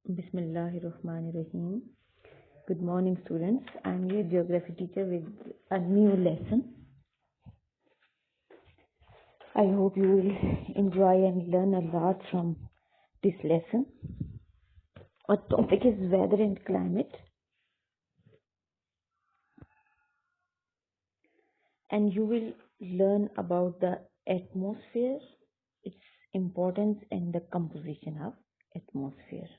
Bismillahirrahmanirrahim. Good morning, students. I'm your geography teacher with a new lesson. I hope you will enjoy and learn a lot from this lesson. Our topic is weather and climate, and you will learn about the atmosphere, its importance, and the composition of atmosphere.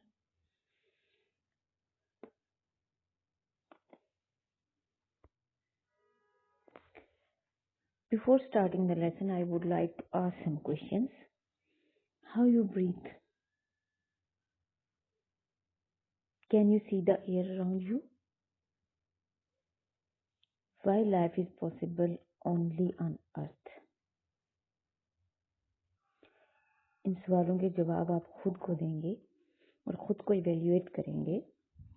Before starting the lesson, I would like to ask some questions. How you breathe? Can you see the air around you? Why life is possible only on earth? इन सवालों के जवाब आप खुद को देंगे और खुद को इवेल्युएट करेंगे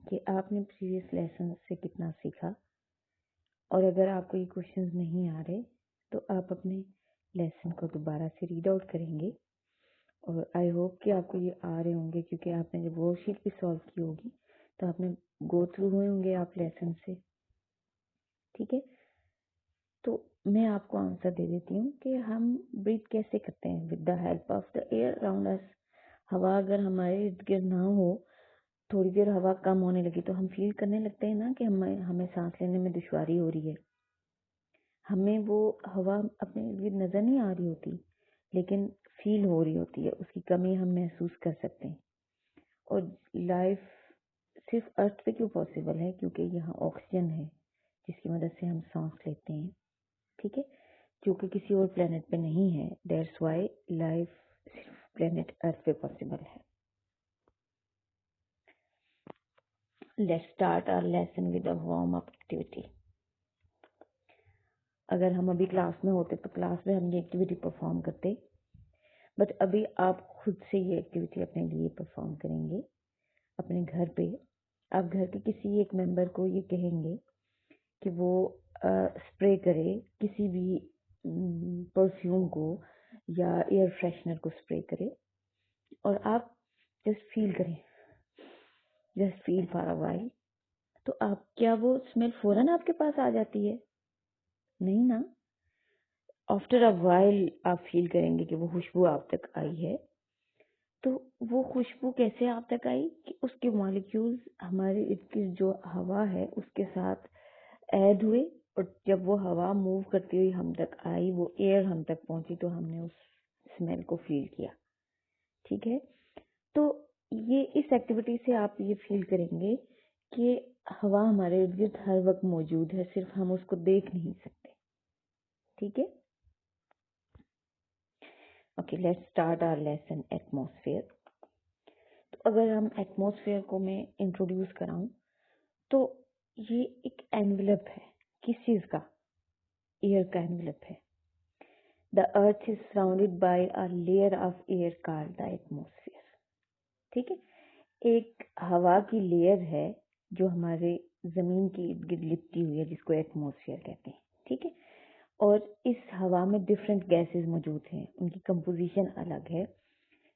कि आपने प्रीवियस लेसन से कितना सीखा। और अगर आपको ये क्वेश्चंस नहीं आ रहे तो आप अपने लेसन को दोबारा से रीड आउट करेंगे। और आई होप कि आपको ये आ रहे होंगे, क्योंकि आपने जब वर्कशीट भी सॉल्व की होगी तो आपने गो थ्रू हुए होंगे आप लेसन से। ठीक है, तो मैं आपको आंसर दे देती हूँ कि हम ब्रीथ कैसे करते हैं। With the help of the air around us. हवा अगर हमारे इर्द गिर्द ना हो, थोड़ी देर हवा कम होने लगी तो हम फील करने लगते हैं ना कि हमें सांस लेने में दुश्वारी हो रही है। हमें वो हवा अपने इर्द गिर्द नजर नहीं आ रही होती, लेकिन फील हो रही होती है, उसकी कमी हम महसूस कर सकते हैं। और लाइफ सिर्फ अर्थ पे क्यों पॉसिबल है? क्योंकि यहाँ ऑक्सीजन है जिसकी मदद से हम सांस लेते हैं। ठीक है, जो कि किसी और प्लेनेट पे नहीं है। दैट्स व्हाई लाइफ सिर्फ प्लेनेट अर्थ पे पॉसिबल है। Let's start our lesson with a warm up activity. अगर हम अभी क्लास में होते तो क्लास में हम ये एक्टिविटी परफॉर्म करते, बट अभी आप खुद से ये एक्टिविटी अपने लिए परफॉर्म करेंगे अपने घर पे। आप घर के किसी एक मेंबर को ये कहेंगे कि वो स्प्रे करे किसी भी परफ्यूम को या एयर फ्रेशनर को स्प्रे करे, और आप जस्ट फील करें, just feel for a while. तो आप क्या वो स्मेल फौरन आपके पास आ जाती है? नहीं ना। आफ्टर अ व्हाइल आप फील करेंगे कि वो खुशबू आप तक आई है। तो वो खुशबू कैसे आप तक आई? कि उसके मॉलिक्यूल्स हमारे इर्द गिर्द जो हवा है उसके साथ ऐड हुए, और जब वो हवा मूव करती हुई हम तक आई, वो एयर हम तक पहुंची, तो हमने उस स्मेल को फील किया। ठीक है, तो ये इस एक्टिविटी से आप ये फील करेंगे कि हवा हमारे इर्द गिर्द हर वक्त मौजूद है, सिर्फ हम उसको देख नहीं सकते। ठीक है, okay, let's start our lesson atmosphere. तो अगर हम एटमॉस्फेयर को मैं इंट्रोड्यूस कराऊं तो ये एक एनवेलप है। किस चीज का? एयर का एनवेलप है। The earth is surrounded by a layer of air called the atmosphere. ठीक है, एक हवा की लेयर है जो हमारे जमीन के इर्द गिर्द लिपटी हुई है, जिसको एटमॉस्फेयर कहते हैं। ठीक है, और इस हवा में डिफरेंट गैसेस मौजूद हैं, उनकी कंपोजिशन अलग है।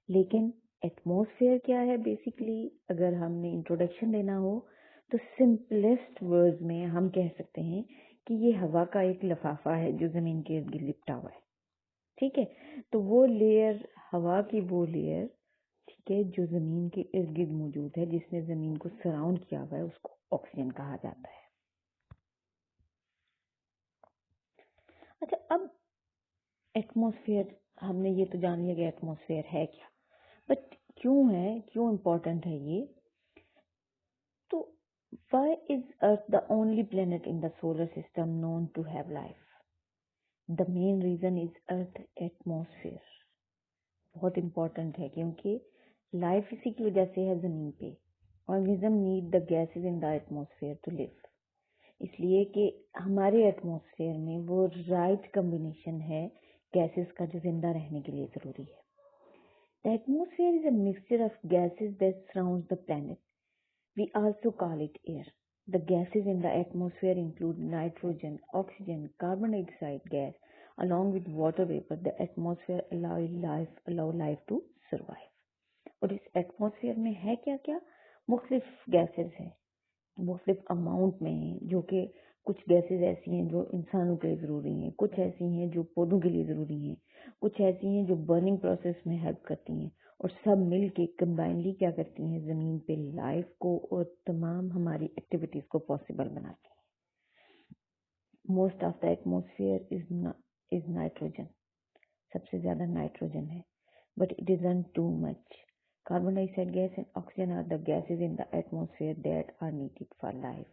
लेकिन एटमॉस्फेयर क्या है? बेसिकली अगर हमने इंट्रोडक्शन देना हो तो सिंपलेस्ट वर्ड्स में हम कह सकते हैं कि ये हवा का एक लिफाफा है जो जमीन के इर्द गिर्द लिपटा हुआ है। ठीक है, तो वो लेयर, हवा की वो लेयर, ठीक है, जो जमीन के इर्द गिर्द मौजूद है, जिसने जमीन को सराउंड किया हुआ है, उसको ऑक्सीजन कहा जाता है। अच्छा, अब एटमॉस्फेयर, हमने ये तो जान लिया कि एटमॉस्फेयर है क्या, बट क्यों है, क्यों इम्पोर्टेंट है ये? तो why is Earth the only planet in the solar system known to have life? The main reason is Earth atmosphere. बहुत इम्पोर्टेंट है क्योंकि लाइफ इसी की वजह से है जमीन पे। Organism need the gases in the atmosphere to live, इसलिए कि हमारे एटमॉस्फेयर में वो राइट कॉम्बिनेशन है गैसेस का जो जिंदा रहने के लिए जरूरी है। The atmosphere is a mixture of gases that surrounds the planet. We also call it air. The gases in the atmosphere include nitrogen, oxygen, carbon dioxide gas, along with water vapor. The atmosphere allow life to survive. और इस atmosphere में है क्या क्या? मुख्तलिफ gases हैं, मुख्तलिफ amount में हैं, जो कि कुछ गैसेस ऐसी हैं जो इंसानों के लिए ज़रूरी हैं, कुछ ऐसी हैं जो पौधों के लिए ज़रूरी हैं, कुछ ऐसी हैं जो बर्निंग प्रोसेस में हेल्प करती हैं, और सब मिल के कंबाइनली क्या करती हैं, ज़मीन पे लाइफ को और तमाम हमारी एक्टिविटीज़ को पॉसिबल बनाती हैं। Most of the atmosphere is nitrogen, सबसे ज़्यादा नाइट्रोजन है, but it isn't too much. Carbon dioxide gas and oxygen are the gases in the atmosphere that are needed for life.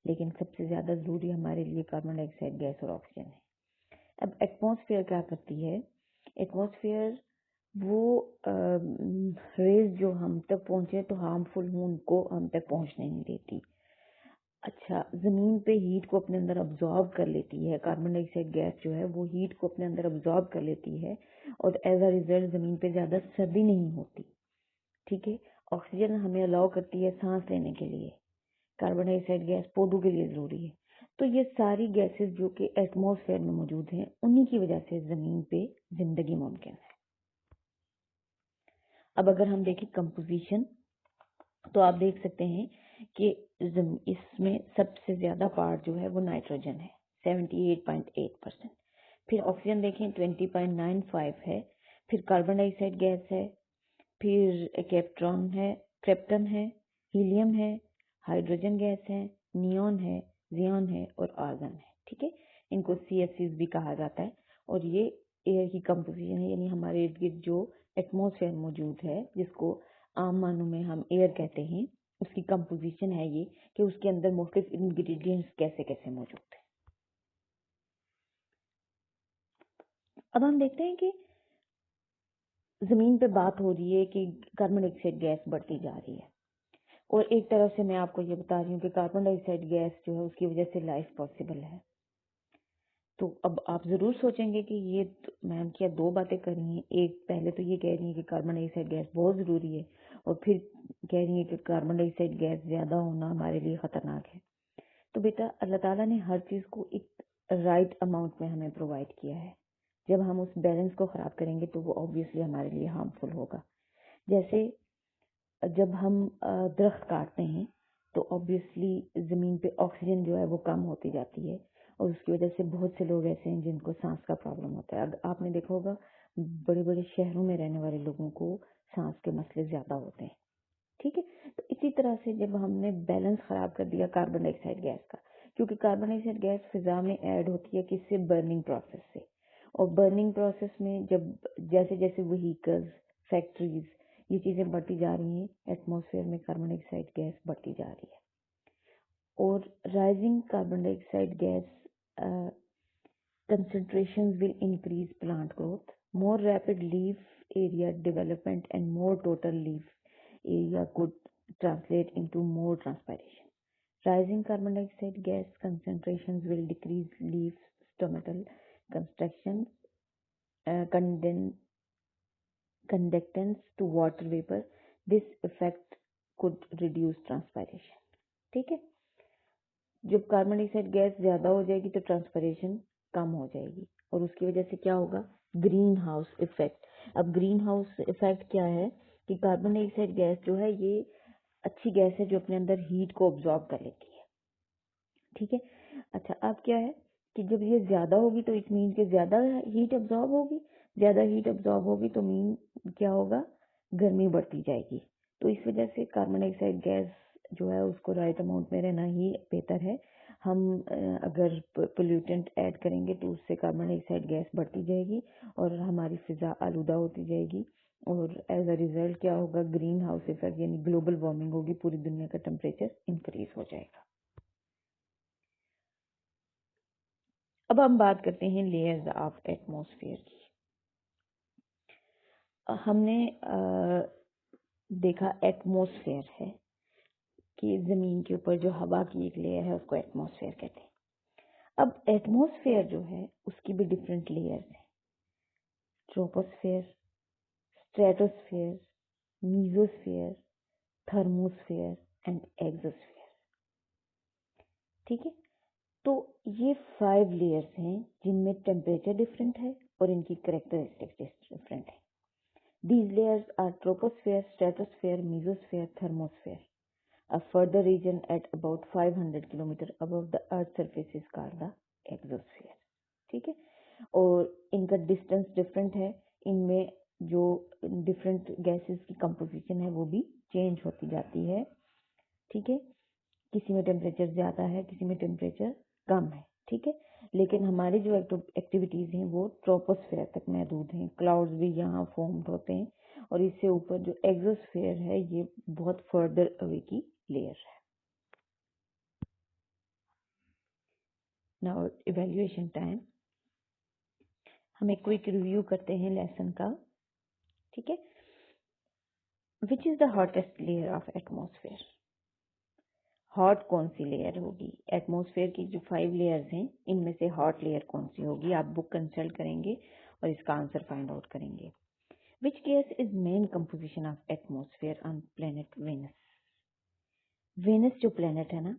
लेकिन सबसे ज़्यादा ज़रूरी हमारे लिए कार्बन डाइऑक्साइड गैस और ऑक्सीजन है. अब एटमॉस्फेयर क्या करती है? एटमॉस्फेयर वो रेज जो हम तक पहुंचे तो हार्मफुल हो उनको हम तक पहुंचने नहीं देती. अच्छा, जमीन पे हीट को अपने अंदर अब्जॉर्ब कर लेती है. कार्बन डाइऑक्साइड गैस जो है वो हीट को अपने अंदर अब्जॉर्ब कर लेती है और एज अ रिजल्ट जमीन पे ज्यादा सर्दी नहीं होती. ठीक है. ऑक्सीजन हमें अलाउ करती है सांस लेने के लिए. कार्बन डाइऑक्साइड गैस पौधों के लिए जरूरी है. तो ये सारी गैसेस जो कि एटमॉस्फेयर में मौजूद हैं उन्हीं की वजह से जमीन पे जिंदगी मुमकिन है. अब अगर हम देखें कंपोजिशन तो आप देख सकते हैं कि इसमें सबसे ज्यादा पार्ट जो है वो नाइट्रोजन है 78.8%. फिर ऑक्सीजन देखें 20.95 है. फिर कार्बन डाइऑक्साइड गैस है, फिर क्रिप्टन है, हीलियम है, हाइड्रोजन गैस है, नियॉन है, जियॉन है और आर्गन है. ठीक है. इनको CFCs भी कहा जाता है. और ये एयर की कंपोजिशन है, यानी हमारे इर्द गिर्द जो एटमॉस्फेयर मौजूद है जिसको आम मानों में हम एयर कहते हैं, उसकी कंपोजिशन है ये कि उसके अंदर मुख्तलिफ इंग्रेडिएंट्स कैसे कैसे मौजूद है. अब हम देखते हैं कि जमीन पे बात हो रही है कि कार्बन डाइऑक्साइड गैस बढ़ती जा रही है, और एक तरफ से मैं आपको ये बता रही हूँ कि कार्बन डाइऑक्साइड गैस जो है उसकी वजह से लाइफ पॉसिबल है. तो अब आप जरूर सोचेंगे कि ये मैम क्या दो बातें कर रही हैं. एक, पहले तो ये कह रही है कि कार्बन डाइऑक्साइड गैस बहुत जरूरी है, और फिर कह रही है कि कार्बन डाइऑक्साइड गैस ज्यादा होना हमारे लिए खतरनाक है. तो बेटा, अल्लाह ताला ने हर चीज को एक राइट अमाउंट में हमें प्रोवाइड किया है. जब हम उस बैलेंस को खराब करेंगे तो वो ऑब्वियसली हमारे लिए हार्मफुल होगा. जैसे जब हम दरख्त काटते हैं तो ऑब्वियसली जमीन पे ऑक्सीजन जो है वो कम होती जाती है, और उसकी वजह से बहुत से लोग ऐसे हैं जिनको सांस का प्रॉब्लम होता है. आपने देखा होगा बड़े बड़े शहरों में रहने वाले लोगों को सांस के मसले ज्यादा होते हैं. ठीक है. तो इसी तरह से जब हमने बैलेंस खराब कर दिया कार्बन डाइऑक्साइड गैस का, क्योंकि कार्बन डाइऑक्साइड गैस फिजा में ऐड होती है किससे? बर्निंग प्रोसेस से. और बर्निंग प्रोसेस में जब जैसे जैसे व्हीकल्स, फैक्ट्रीज, ये चीजें बढ़ती जा रही हैं, एटमॉस्फेयर में कार्बन डाइऑक्साइड गैस बढ़ती जा रही है. और rising carbon dioxide gas concentrations will increase plant growth, more rapid leaf area development, and more total leaf area could translate into more transpiration. Rising carbon dioxide gas concentrations will decrease leaf stomatal construction, conductance to water vapor. This effect could reduce transpiration. ठीक है. जब carbon dioxide gas ज्यादा हो जाएगी तो transpiration कम हो जाएगी, और उसकी वजह से क्या होगा? Green house effect. अब ग्रीन हाउस इफेक्ट क्या है कि कार्बन डाइऑक्साइड गैस जो है ये अच्छी गैस है जो अपने अंदर हीट को ऑब्जॉर्ब कर लेती है. ठीक है. अच्छा, अब क्या है कि जब ये ज्यादा होगी तो इट मीन कि ज्यादा हीट ऑब्जॉर्ब होगी. ज्यादा हीट ऑब्जॉर्ब होगी तो मीन क्या होगा? गर्मी बढ़ती जाएगी. तो इस वजह से कार्बन डाइऑक्साइड गैस जो है उसको राइट अमाउंट में रहना ही बेहतर है. हम अगर पोल्यूटेंट ऐड करेंगे तो उससे कार्बन डाइऑक्साइड गैस बढ़ती जाएगी और हमारी फिजा आलूदा होती जाएगी, और एज अ रिजल्ट क्या होगा? ग्रीन हाउस इफेक्ट यानी ग्लोबल वार्मिंग होगी, पूरी दुनिया का टेम्परेचर इंक्रीज हो जाएगा. अब हम बात करते हैं लेयर्स ऑफ एटमॉस्फेयर की. हमने देखा एटमॉस्फेयर है कि जमीन के ऊपर जो हवा की एक लेयर है उसको एटमॉस्फेयर कहते हैं. अब एटमॉस्फेयर जो है उसकी भी डिफरेंट लेयर्स हैं. Troposphere, stratosphere, mesosphere, thermosphere and exosphere. ठीक है. तो ये 5 लेयर्स हैं जिनमें टेम्परेचर डिफरेंट है और इनकी कैरेक्टरिस्टिक्स डिफरेंट है. These layers are troposphere, stratosphere, mesosphere, thermosphere. A further region at about 500 kilometre above the earth surface is called the exosphere. ठीक है, और इनका डिस्टेंस डिफरेंट है, इनमें जो डिफरेंट गैसेस की कंपोजिशन है वो भी चेंज होती जाती है। ठीक है, किसी में टेम्परेचर ज़्यादा है, किसी में टेम्परेचर कम है। ठीक है, लेकिन हमारी जो एक्टिविटीज़ हैं वो ट्रोपोस्फेयर तक महदूद हैं। क्लाउड्स भी यहाँ फॉर्म्ड होते हैं और इससे ऊपर जो एक्सोस्फेयर है ये बहुत फर्दर अवे की लेयर है। नाउ इवैल्यूएशन टाइम, हम एक क्विक रिव्यू करते हैं लेसन का। ठीक है, which is the hottest layer of atmosphere? Hot कौन सी लेयर होगी? एटमॉस्फेयर की जो 5 लेयर्स हैं इनमें से हॉट लेयर कौन सी होगी? आप बुक कंसल्ट करेंगे और इसका आंसर फाइंड आउट करेंगे। Which gas is main composition of atmosphere on planet Venus? Venus जो प्लेनेट है ना,